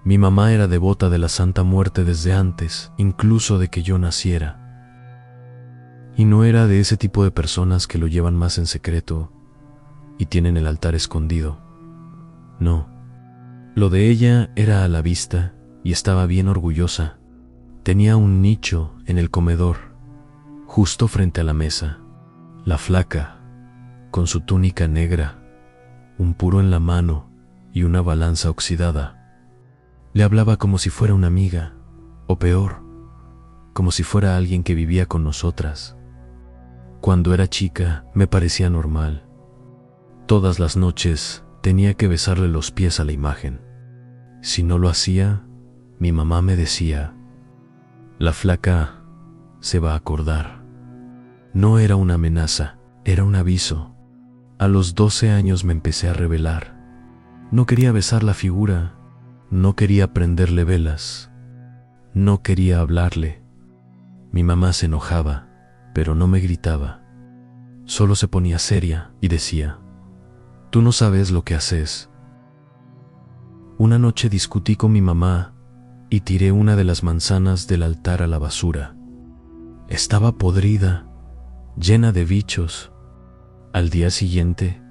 Mi mamá era devota de la Santa Muerte desde antes, incluso de que yo naciera. Y no era de ese tipo de personas que lo llevan más en secreto y tienen el altar escondido. No. Lo de ella era a la vista y estaba bien orgullosa. Tenía un nicho en el comedor, justo frente a la mesa. La flaca, con su túnica negra, un puro en la mano y una balanza oxidada, le hablaba como si fuera una amiga, o peor, como si fuera alguien que vivía con nosotras. Cuando era chica me parecía normal. Todas las noches tenía que besarle los pies a la imagen. Si no lo hacía, mi mamá me decía: la flaca se va a acordar. No era una amenaza, era un aviso. A los 12 años me empecé a rebelar. No quería besar la figura, no quería prenderle velas, no quería hablarle. Mi mamá se enojaba, pero no me gritaba. Solo se ponía seria y decía: tú no sabes lo que haces. Una noche discutí con mi mamá y tiré una de las manzanas del altar a la basura. Estaba podrida, llena de bichos. Al día siguiente,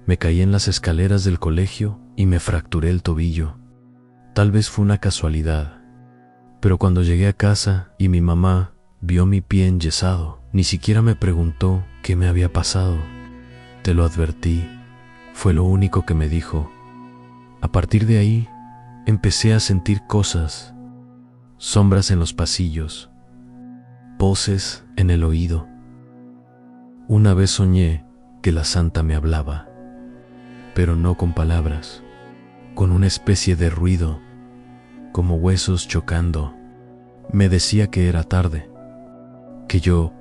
me caí en las escaleras del colegio y me fracturé el tobillo. Tal vez fue una casualidad, pero cuando llegué a casa y mi mamá vio mi pie enyesado, ni siquiera me preguntó qué me había pasado. Te lo advertí, fue lo único que me dijo. A partir de ahí, empecé a sentir cosas, sombras en los pasillos, voces en el oído. Una vez soñé que la santa me hablaba, pero no con palabras, con una especie de ruido, como huesos chocando. Me decía que era tarde, que yo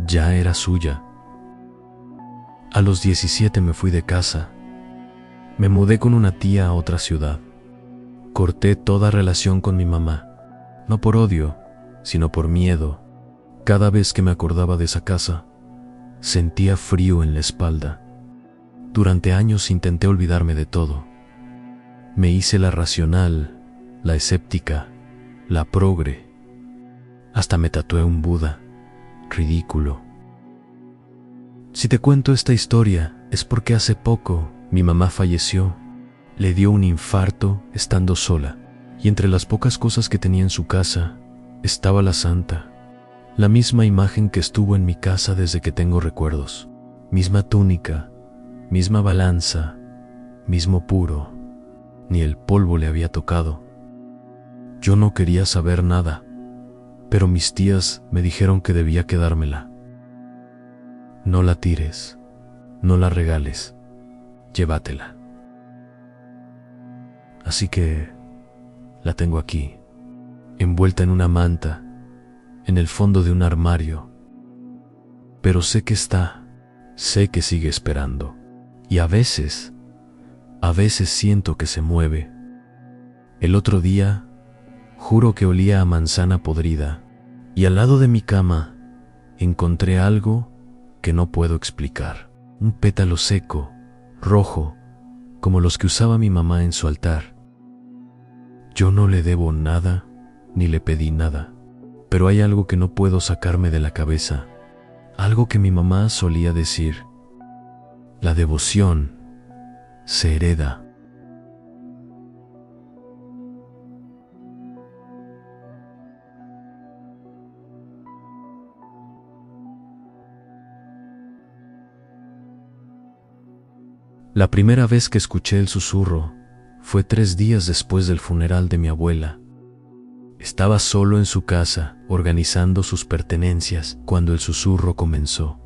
ya era suya. A los 17 me fui de casa. Me mudé con una tía a otra ciudad. Corté toda relación con mi mamá, no por odio, sino por miedo. Cada vez que me acordaba de esa casa, sentía frío en la espalda. Durante años intenté olvidarme de todo. Me hice la racional, la escéptica, la progre. Hasta me tatué un Buda. Ridículo. Si te cuento esta historia, es porque hace poco mi mamá falleció. Le dio un infarto estando sola, y entre las pocas cosas que tenía en su casa estaba la santa. La misma imagen que estuvo en mi casa desde que tengo recuerdos. Misma túnica, misma balanza, mismo puro. Ni el polvo le había tocado. Yo no quería saber nada, pero mis tías me dijeron que debía quedármela. No la tires, no la regales, llévatela. Así que la tengo aquí, envuelta en una manta, en el fondo de un armario. Pero sé que está, sé que sigue esperando. Y a veces siento que se mueve. El otro día, juro que olía a manzana podrida, y al lado de mi cama encontré algo que no puedo explicar. Un pétalo seco, rojo, como los que usaba mi mamá en su altar. Yo no le debo nada, ni le pedí nada, pero hay algo que no puedo sacarme de la cabeza. Algo que mi mamá solía decir: la devoción se hereda. La primera vez que escuché el susurro fue 3 días después del funeral de mi abuela. Estaba solo en su casa, organizando sus pertenencias, cuando el susurro comenzó.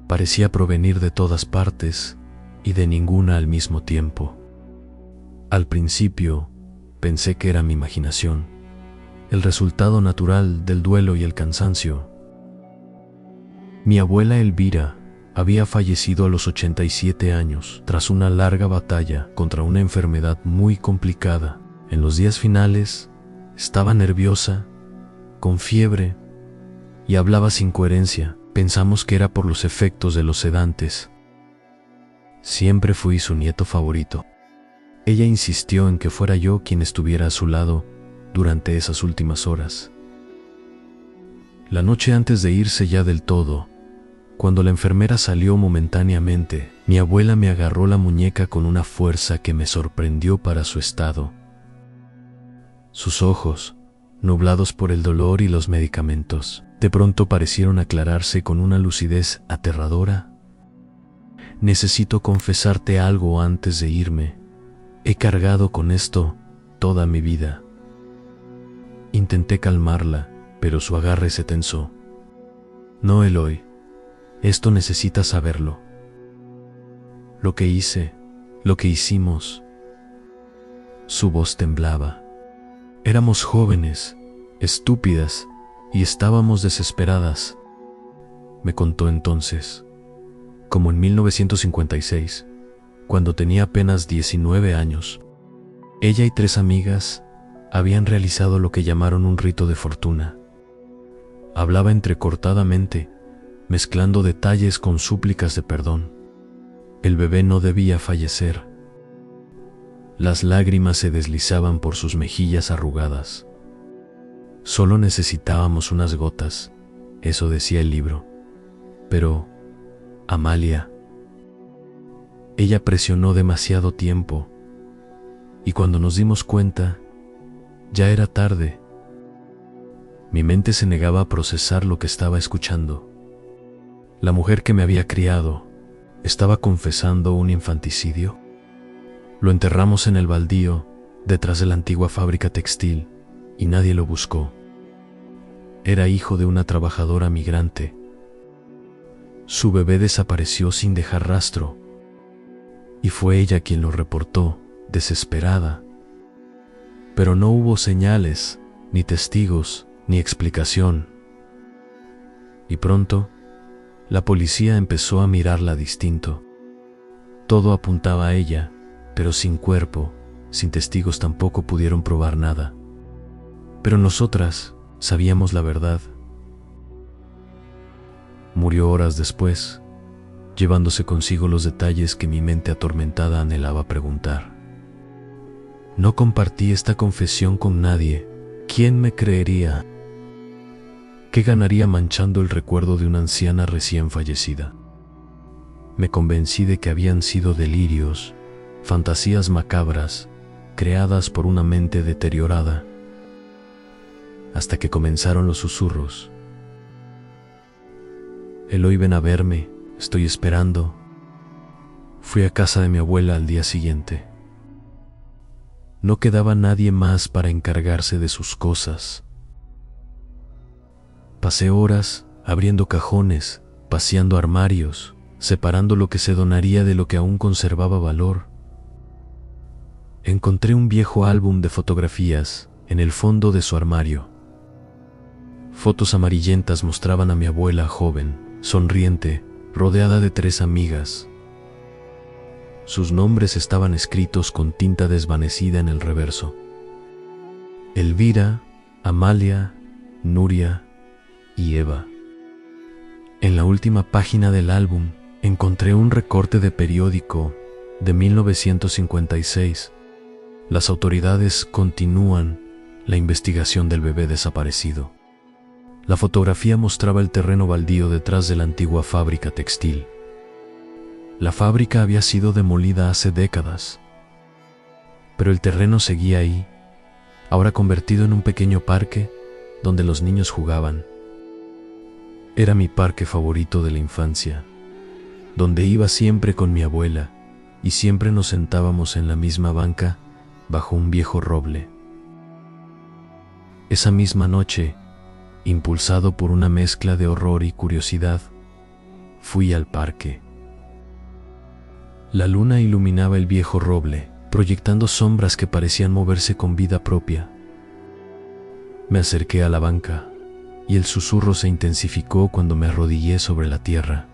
Parecía provenir de todas partes y de ninguna al mismo tiempo. Al principio, pensé que era mi imaginación, el resultado natural del duelo y el cansancio. Mi abuela Elvira había fallecido a los 87 años tras una larga batalla contra una enfermedad muy complicada. En los días finales, estaba nerviosa, con fiebre, y hablaba sin coherencia. Pensamos que era por los efectos de los sedantes. Siempre fui su nieto favorito. Ella insistió en que fuera yo quien estuviera a su lado durante esas últimas horas. La noche antes de irse ya del todo, cuando la enfermera salió momentáneamente, mi abuela me agarró la muñeca con una fuerza que me sorprendió para su estado. Sus ojos, nublados por el dolor y los medicamentos, de pronto parecieron aclararse con una lucidez aterradora. Necesito confesarte algo antes de irme. He cargado con esto toda mi vida. Intenté calmarla, pero su agarre se tensó. No, Eloy, esto necesitas saberlo. Lo que hice, lo que hicimos. Su voz temblaba. Éramos jóvenes, estúpidas, y estábamos desesperadas. Me contó entonces, como en 1956, cuando tenía apenas 19 años, ella y 3 amigas habían realizado lo que llamaron un rito de fortuna. Hablaba entrecortadamente, mezclando detalles con súplicas de perdón. El bebé no debía fallecer. Las lágrimas se deslizaban por sus mejillas arrugadas. Solo necesitábamos unas gotas, eso decía el libro. Pero, Amalia, ella presionó demasiado tiempo, y cuando nos dimos cuenta, ya era tarde. Mi mente se negaba a procesar lo que estaba escuchando. La mujer que me había criado estaba confesando un infanticidio. Lo enterramos en el baldío, detrás de la antigua fábrica textil, y nadie lo buscó. Era hijo de una trabajadora migrante. Su bebé desapareció sin dejar rastro, y fue ella quien lo reportó, desesperada. Pero no hubo señales, ni testigos, ni explicación. Y pronto, la policía empezó a mirarla distinto. Todo apuntaba a ella, pero sin cuerpo, sin testigos tampoco pudieron probar nada. Pero nosotras sabíamos la verdad. Murió horas después, llevándose consigo los detalles que mi mente atormentada anhelaba preguntar. No compartí esta confesión con nadie. ¿Quién me creería? ¿Qué ganaría manchando el recuerdo de una anciana recién fallecida? Me convencí de que habían sido delirios, fantasías macabras, creadas por una mente deteriorada, hasta que comenzaron los susurros. Eloy, ven a verme, estoy esperando. Fui a casa de mi abuela al día siguiente. No quedaba nadie más para encargarse de sus cosas. Pasé horas abriendo cajones, paseando armarios, separando lo que se donaría de lo que aún conservaba valor. Encontré un viejo álbum de fotografías en el fondo de su armario. Fotos amarillentas mostraban a mi abuela joven, sonriente, rodeada de 3 amigas. Sus nombres estaban escritos con tinta desvanecida en el reverso: Elvira, Amalia, Nuria y Eva. En la última página del álbum encontré un recorte de periódico de 1956. Las autoridades continúan la investigación del bebé desaparecido. La fotografía mostraba el terreno baldío detrás de la antigua fábrica textil. La fábrica había sido demolida hace décadas, pero el terreno seguía ahí, ahora convertido en un pequeño parque donde los niños jugaban. Era mi parque favorito de la infancia, donde iba siempre con mi abuela y siempre nos sentábamos en la misma banca bajo un viejo roble. Esa misma noche, impulsado por una mezcla de horror y curiosidad, fui al parque. La luna iluminaba el viejo roble, proyectando sombras que parecían moverse con vida propia. Me acerqué a la banca, y el susurro se intensificó cuando me arrodillé sobre la tierra.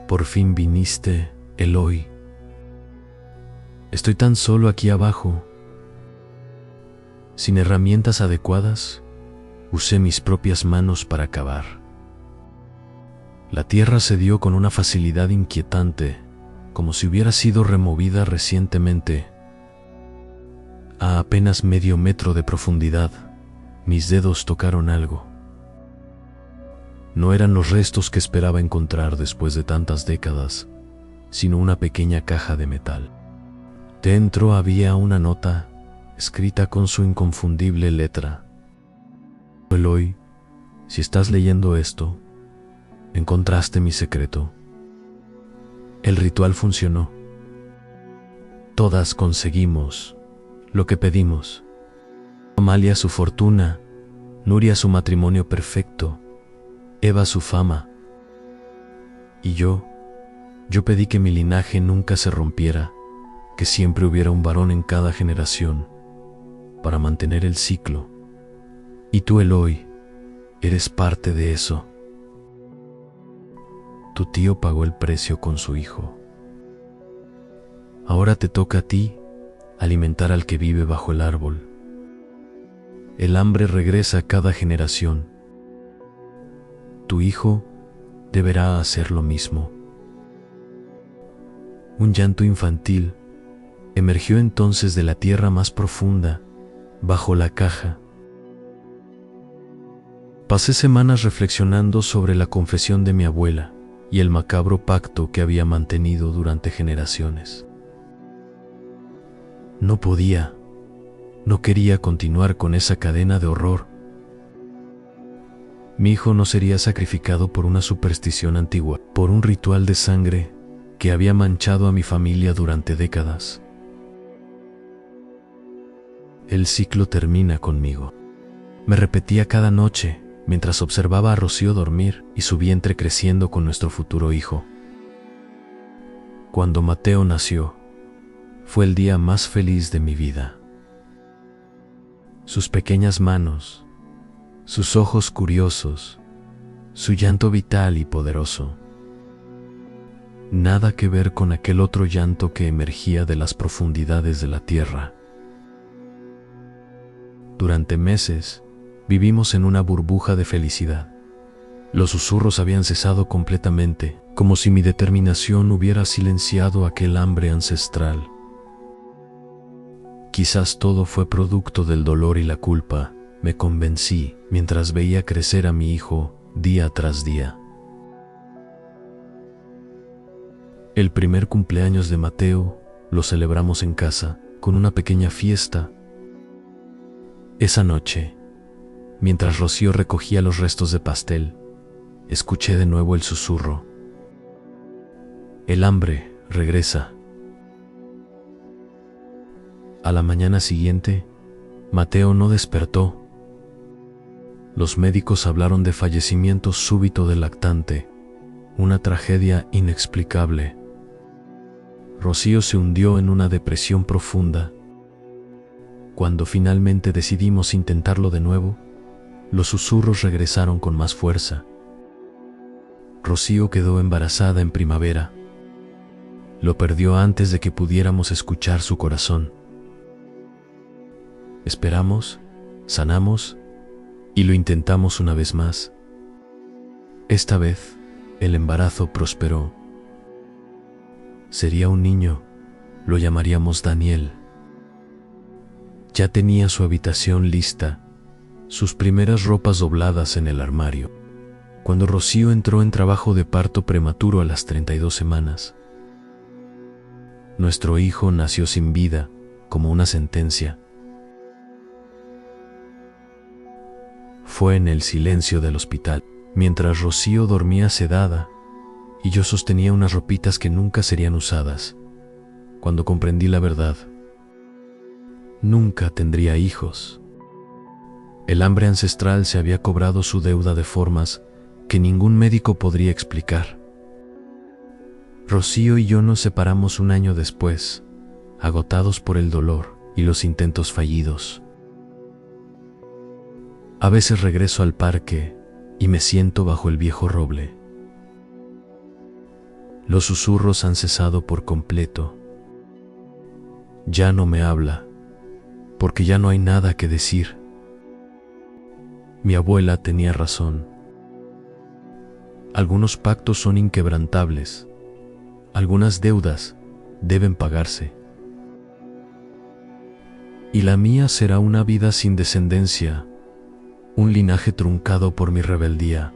Por fin viniste, Eloy. Estoy tan solo aquí abajo. Sin herramientas adecuadas, usé mis propias manos para cavar. La tierra cedió con una facilidad inquietante, como si hubiera sido removida recientemente. A apenas medio metro de profundidad, mis dedos tocaron algo. No eran los restos que esperaba encontrar después de tantas décadas, sino una pequeña caja de metal. Dentro había una nota escrita con su inconfundible letra. Eloy, si estás leyendo esto, encontraste mi secreto. El ritual funcionó. Todas conseguimos lo que pedimos. Amalia su fortuna, Nuria su matrimonio perfecto, Eva su fama. Y yo pedí que mi linaje nunca se rompiera, que siempre hubiera un varón en cada generación, para mantener el ciclo. Y tú, Eloy, eres parte de eso. Tu tío pagó el precio con su hijo. Ahora te toca a ti alimentar al que vive bajo el árbol. El hambre regresa a cada generación. Tu hijo deberá hacer lo mismo. Un llanto infantil emergió entonces de la tierra más profunda, bajo la caja. Pasé semanas reflexionando sobre la confesión de mi abuela y el macabro pacto que había mantenido durante generaciones. No quería continuar con esa cadena de horror. Mi hijo no sería sacrificado por una superstición antigua, por un ritual de sangre que había manchado a mi familia durante décadas. El ciclo termina conmigo. Me repetía cada noche mientras observaba a Rocío dormir y su vientre creciendo con nuestro futuro hijo. Cuando Mateo nació, fue el día más feliz de mi vida. Sus pequeñas manos, sus ojos curiosos, su llanto vital y poderoso. Nada que ver con aquel otro llanto que emergía de las profundidades de la tierra. Durante meses, vivimos en una burbuja de felicidad. Los susurros habían cesado completamente, como si mi determinación hubiera silenciado aquel hambre ancestral. Quizás todo fue producto del dolor y la culpa, me convencí mientras veía crecer a mi hijo día tras día. El primer cumpleaños de Mateo lo celebramos en casa, con una pequeña fiesta. Esa noche, mientras Rocío recogía los restos de pastel, escuché de nuevo el susurro. El hambre regresa. A la mañana siguiente, Mateo no despertó. Los médicos hablaron de fallecimiento súbito del lactante, una tragedia inexplicable. Rocío se hundió en una depresión profunda. Cuando finalmente decidimos intentarlo de nuevo, los susurros regresaron con más fuerza. Rocío quedó embarazada en primavera. Lo perdió antes de que pudiéramos escuchar su corazón. Esperamos, sanamos y lo intentamos una vez más. Esta vez, el embarazo prosperó. Sería un niño, lo llamaríamos Daniel. Ya tenía su habitación lista, sus primeras ropas dobladas en el armario, cuando Rocío entró en trabajo de parto prematuro a las 32 semanas. Nuestro hijo nació sin vida, como una sentencia. Fue en el silencio del hospital, mientras Rocío dormía sedada y yo sostenía unas ropitas que nunca serían usadas, cuando comprendí la verdad. Nunca tendría hijos. El hambre ancestral se había cobrado su deuda de formas que ningún médico podría explicar. Rocío y yo nos separamos un año después, agotados por el dolor y los intentos fallidos. A veces regreso al parque y me siento bajo el viejo roble. Los susurros han cesado por completo. Ya no me habla, porque ya no hay nada que decir. Mi abuela tenía razón. Algunos pactos son inquebrantables, Algunas deudas deben pagarse. Y la mía será una vida sin descendencia, un linaje truncado por mi rebeldía.